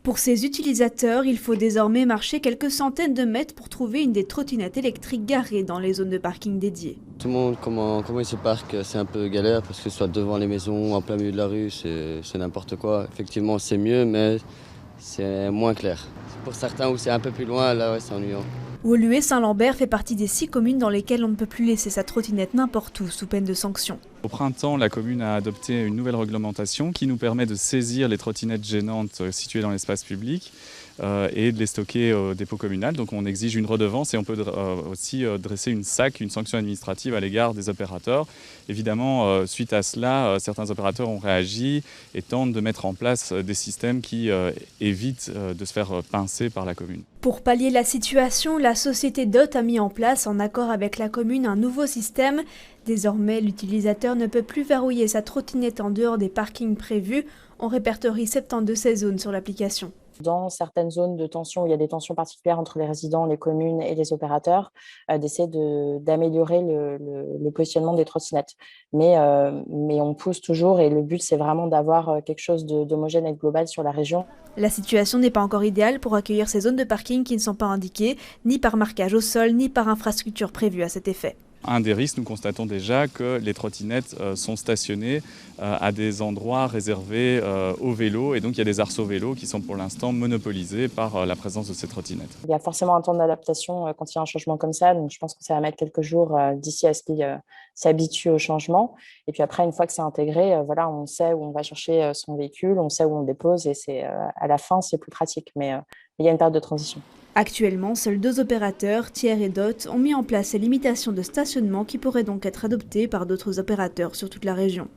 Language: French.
Pour ces utilisateurs, il faut désormais marcher quelques centaines de mètres pour trouver une des trottinettes électriques garées dans les zones de parking dédiées. Tout le monde, comment il se parque, c'est un peu galère parce que soit devant les maisons, en plein milieu de la rue, c'est n'importe quoi. Effectivement, c'est mieux, mais c'est moins clair. Pour certains où c'est un peu plus loin, là, ouais, c'est ennuyant. Woluwe-Saint-Lambert fait partie des 6 communes dans lesquelles on ne peut plus laisser sa trottinette n'importe où, sous peine de sanction. Au printemps, la commune a adopté une nouvelle réglementation qui nous permet de saisir les trottinettes gênantes situées dans l'espace public et de les stocker au dépôt communal. Donc on exige une redevance et on peut aussi dresser une SAC, une sanction administrative à l'égard des opérateurs. Évidemment, suite à cela, certains opérateurs ont réagi et tentent de mettre en place des systèmes qui évitent de se faire pincer par la commune. Pour pallier la situation, la société DOT a mis en place, en accord avec la commune, un nouveau système. Désormais, l'utilisateur ne peut plus verrouiller sa trottinette en dehors des parkings prévus. On répertorie 72 de ces zones sur l'application. Dans certaines zones de tension, où il y a des tensions particulières entre les résidents, les communes et les opérateurs, d'essayer d'améliorer le positionnement des trottinettes. Mais on pousse toujours et le but, c'est vraiment d'avoir quelque chose d'homogène et de global sur la région. La situation n'est pas encore idéale pour accueillir ces zones de parking qui ne sont pas indiquées, ni par marquage au sol, ni par infrastructure prévue à cet effet. Un des risques, nous constatons déjà que les trottinettes sont stationnées à des endroits réservés aux vélos et donc il y a des arceaux vélos qui sont pour l'instant monopolisés par la présence de ces trottinettes. Il y a forcément un temps d'adaptation quand il y a un changement comme ça, donc je pense que ça va mettre quelques jours d'ici à ce qu'ils s'habituent au changement. Et puis après, une fois que c'est intégré, voilà, on sait où on va chercher son véhicule, on sait où on le dépose et c'est à la fin, c'est plus pratique. Mais il y a une période de transition. Actuellement, seuls 2 opérateurs, Thiers et DOT, ont mis en place ces limitations de stationnement qui pourraient donc être adoptées par d'autres opérateurs sur toute la région.